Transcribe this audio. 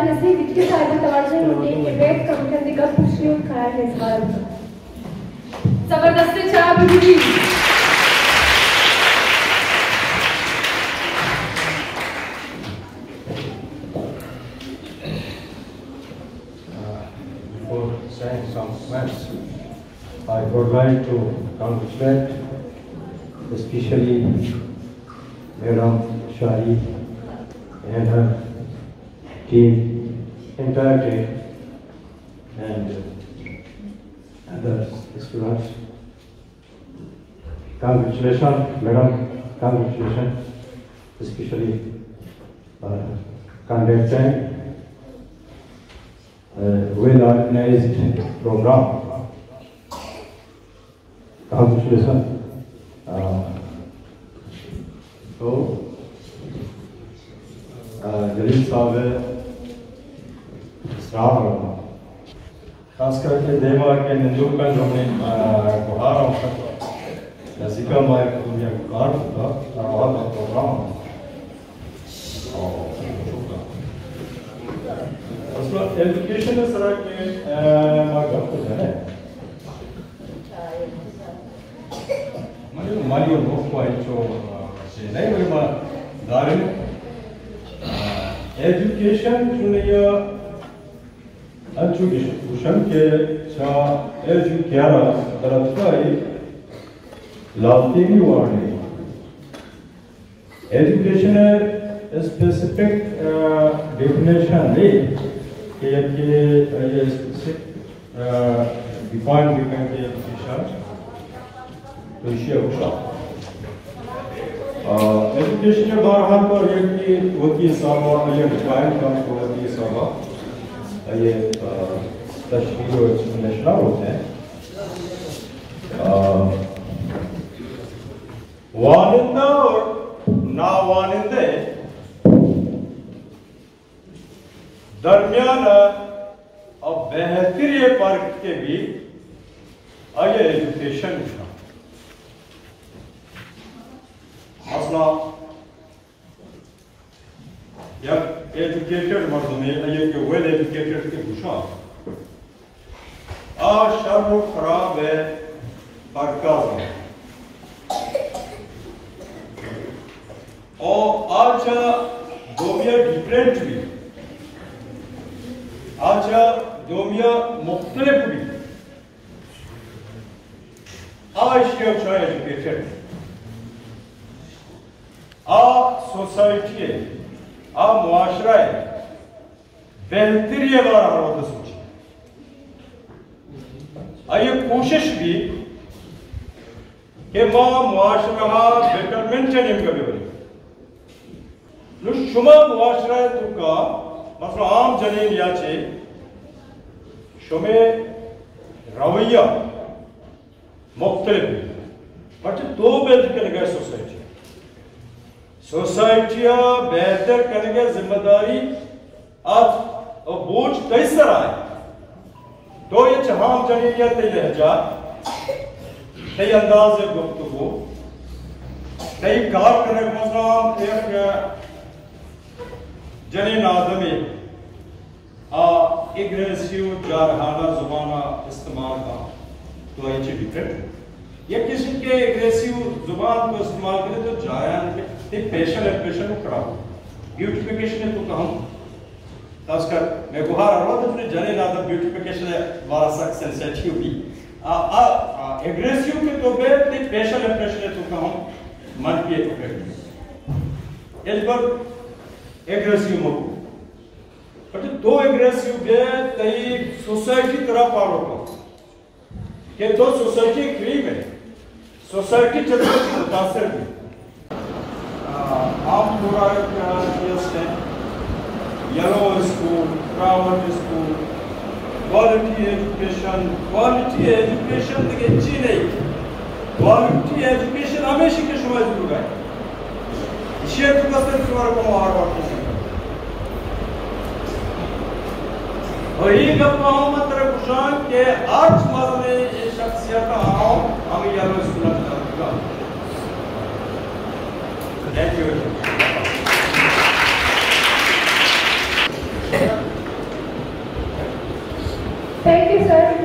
नसीब इतने सारे तवज्जो होते हैं कि वेट कम करने का कुछ नहीं खाया है इस बार जबरदस्ती चाह भी Before saying some words, I would like to congratulate especially Madam Shari and her team, entire team, and other students. Congratulations, Madam. Congratulations, especially conducting well-organized program. Congratulations. तो जलील साहब इसरार होना खास करके देवा के निंदुक का जो हमने गुहार होता नज़ीका माय दुनिया गुहार होता आवाज़ का प्रोग्राम उसमें एजुकेशन में सर के मार्ग तो है मने मालियो लोग को आइचो नहीं मेरे मां दारिन एजुकेशन जुनिया एजुकेशन के चा एजुकेरा तरफाई लातीनी वार्ने एजुकेशन स्पेसिफिक डेफिनेशन ले कि ये स्पेसिफिक डिफाइन भी करके एजुकेशन तो इसे उठा एजुकेशन के बाहर पर ये कि वकील साहब ये डिफाइन काम को वकील साहब ये तशरीह और एक्सप्लेनेशन होते हैं वानिंदा और नावानिंदे दरमियान और बेहतरी फर्क के भी आइए एजुकेशन मसला या एजुकेटेड मर्दों में ये कि वेल एजुकेटेड के घुसा शर्म खराब है बरकाज है और आज दोमिया डिफरेंट भी आज दोमिया मुख्तलिफ भी आज ये एजुकेटेड सोसाइटी है मुआशरा है बेहतरी बार हर सोची ये कोशिश भी कि मुआशरा बेटरमेंट कभी शुमा मुआशरा तो का मतलब आम जनीन या चे शुमे रवैया मुख्तलिफ बट दो बेहतर के लगे सोसाइटी सोसाइटियां बेहतर करने की जिम्मेदारी आज बोझ कैसर आए तो ये चहाम जनीया ते लहजा ते अंदाज गुफ्तगू ते कार करने का मतलब एक जनीन आदमी एग्रेसिव जारहाना जुबाना इस्तेमाल का तो ये चीज डिफरेंट ये किसी के एग्रेसिव जुबान को इस्तेमाल करें तो जायान के फेशियल एक्सप्रेशन को खराब ब्यूटिफिकेशन तो कहूं खासकर मैं गुहार आ रहा था तुमने जाने ना था ब्यूटिफिकेशन वाला सख्त सेंसिटिव भी एग्रेसिव के तो बे ते फेशियल एक्सप्रेशन तो कहूं मन के इफेक्ट इस पर एग्रेसिव मत बट दो एग्रेसिव बे तई सोसाइटी तरह पारो का कि तो सोसाइटी क्रीम है सोसाइटी चलती है मुतासर भी आप पूरा yellow school private school quality education देखिए अच्छी नहीं क्वालिटी एजुकेशन हमेशा के समय जरूर है शेयर तो कसर तुम्हारे को मार वापस वही गप्पा हूँ मतलब कुशान के आज मज़े ये शख्सियत आओ हम येलो स्कूल का Thank you. सर